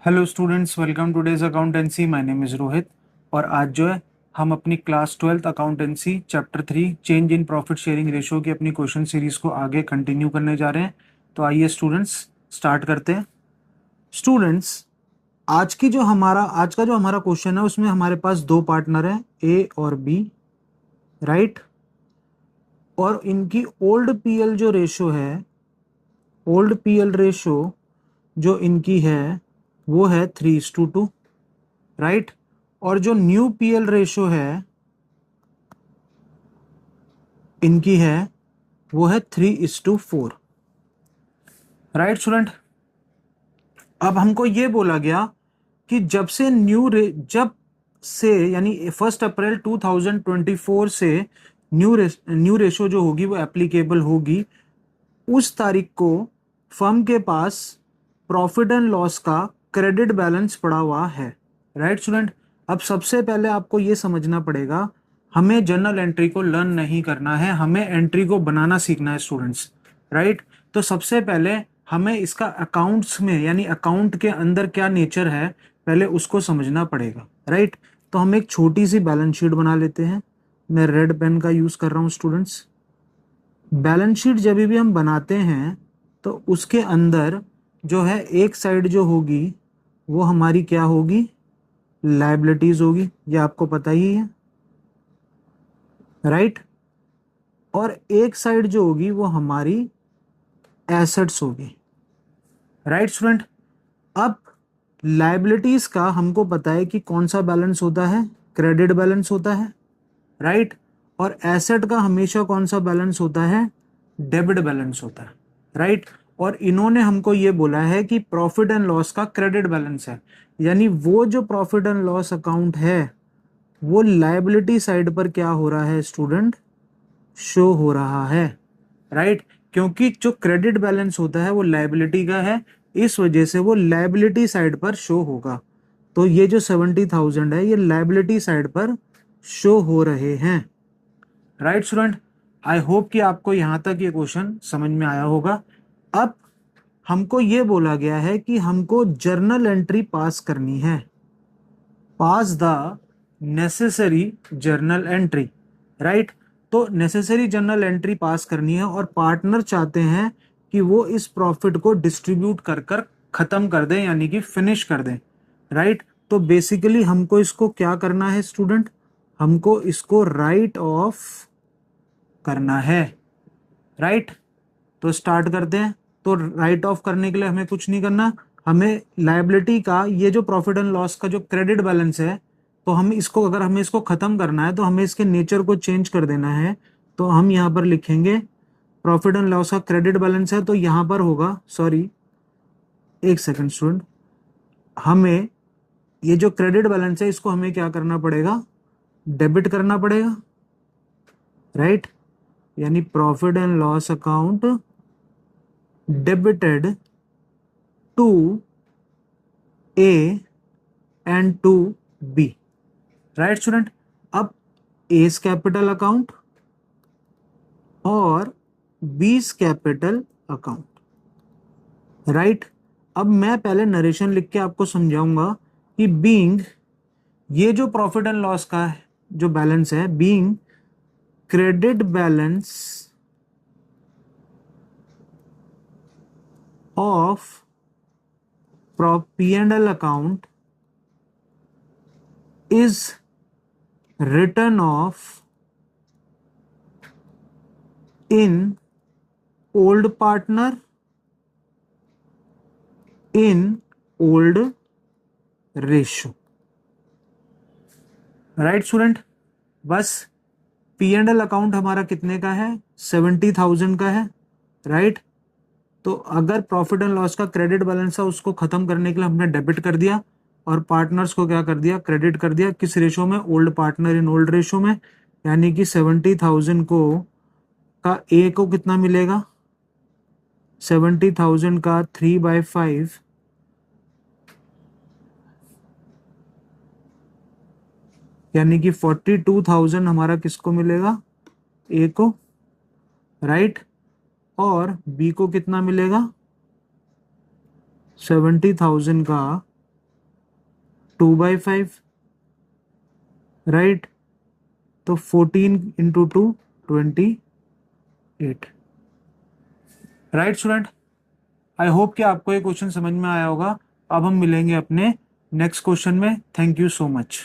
Hello students, welcome two days accountancy. My name is Rohit. और आज जो है हम अपनी class 12th accountancy chapter 3 change in profit sharing ratio की अपनी क्वेश्चन सीरीज को आगे कंटिन्यू करने जा रहे हैं। तो आइए स्टूडेंट्स स्टार्ट करते हैं। स्टूडेंट्स, आज का जो हमारा क्वेश्चन है उसमें हमारे पास दो पार्टनर हैं, ए और बी, राइट। और इनकी ओल्ड पीएल रेशो जो इनकी है वो है 3:2, राइट। और जो न्यू पीएल रेशो है इनकी है वो है 3:4, राइट स्टूडेंट। अब हमको ये बोला गया कि जब से यानी 1 अप्रैल 2024 से न्यू रेशो जो होगी वो एप्लीकेबल होगी, उस तारीख को फर्म के पास प्रॉफिट एंड लॉस का क्रेडिट बैलेंस पड़ा हुआ है, राइट स्टूडेंट। अब सबसे पहले आपको ये समझना पड़ेगा, हमें जर्नल एंट्री को लर्न नहीं करना है, हमें एंट्री को बनाना सीखना है स्टूडेंट्स, राइट। तो सबसे पहले हमें इसका अकाउंट्स में यानी अकाउंट के अंदर क्या नेचर है पहले उसको समझना पड़ेगा, राइट। तो हम एक छोटी सी बैलेंस शीट बना लेते हैं। मैं रेड पेन का यूज कर रहा हूँ स्टूडेंट्स। बैलेंस शीट जब भी हम बनाते हैं तो उसके अंदर जो है एक साइड जो होगी वो हमारी क्या होगी, लायबिलिटीज होगी, ये आपको पता ही है, राइट। और एक साइड जो होगी वो हमारी एसेट्स होगी, राइट स्टूडेंट। अब लायबिलिटीज का हमको पता है कि कौन सा बैलेंस होता है, क्रेडिट बैलेंस होता है, राइट। और एसेट का हमेशा कौन सा बैलेंस होता है, डेबिट बैलेंस होता है, राइट। और इन्होंने हमको ये बोला है कि प्रॉफिट एंड लॉस का क्रेडिट बैलेंस है, यानी वो जो प्रॉफिट एंड लॉस अकाउंट है वो लायबिलिटी साइड पर क्या हो रहा है स्टूडेंट, शो हो रहा है, राइट। क्योंकि जो क्रेडिट बैलेंस होता है वो लायबिलिटी का है, इस वजह से वो लायबिलिटी साइड पर शो होगा। तो ये जो 70,000 है ये लायबिलिटी साइड पर शो हो रहे हैं, राइट स्टूडेंट। आई होप कि आपको यहां तक ये क्वेश्चन समझ में आया होगा। अब हमको ये बोला गया है कि हमको जर्नल एंट्री पास करनी है, pass the necessary journal entry, right. तो नेसेसरी जर्नल एंट्री पास करनी है और पार्टनर चाहते हैं कि वो इस प्रॉफिट को डिस्ट्रीब्यूट कर कर खत्म कर दें यानी कि फिनिश कर दें, राइट। तो बेसिकली हमको इसको क्या करना है स्टूडेंट, हमको इसको राइट ऑफ करना है, राइट। तो स्टार्ट करते हैं। तो राइट ऑफ करने के लिए हमें कुछ नहीं करना, हमें लायबिलिटी का ये जो प्रॉफिट एंड लॉस का जो क्रेडिट बैलेंस है, तो हम इसको अगर हमें इसको खत्म करना है तो हमें इसके नेचर को चेंज कर देना है। तो हम यहाँ पर लिखेंगे प्रॉफिट एंड लॉस का क्रेडिट बैलेंस है, तो यहाँ पर होगा, सॉरी एक सेकेंड स्टूडेंट, हमें ये जो क्रेडिट बैलेंस है इसको हमें क्या करना पड़ेगा, डेबिट करना पड़ेगा, राइट। यानी profit and loss account debited to A and to B, right student. अब एस कैपिटल अकाउंट और बीस कैपिटल अकाउंट, राइट। अब मैं पहले नरेशन लिख के आपको समझाऊंगा कि बीइंग ये जो प्रॉफिट एंड लॉस का जो बैलेंस है, being credit balance of P&L account is written off in old partner in old ratio, right student. बस P&L अकाउंट हमारा कितने का है, 70,000 का है, राइट। तो अगर प्रॉफिट एंड लॉस का क्रेडिट बैलेंस है उसको खत्म करने के लिए हमने डेबिट कर दिया और पार्टनर्स को क्या कर दिया, क्रेडिट कर दिया। किस रेशो में, old partner in old ratio में। यानी कि 70,000 को का ए को कितना मिलेगा, 70,000 का 3/5 यानी कि 42,000 हमारा किसको मिलेगा, ए को, राइट। और बी को कितना मिलेगा, 70,000 का 2/5, राइट। तो 14 into 2 28, right student. I hope कि आपको ये क्वेश्चन समझ में आया होगा। अब हम मिलेंगे अपने नेक्स्ट क्वेश्चन में। Thank you so much.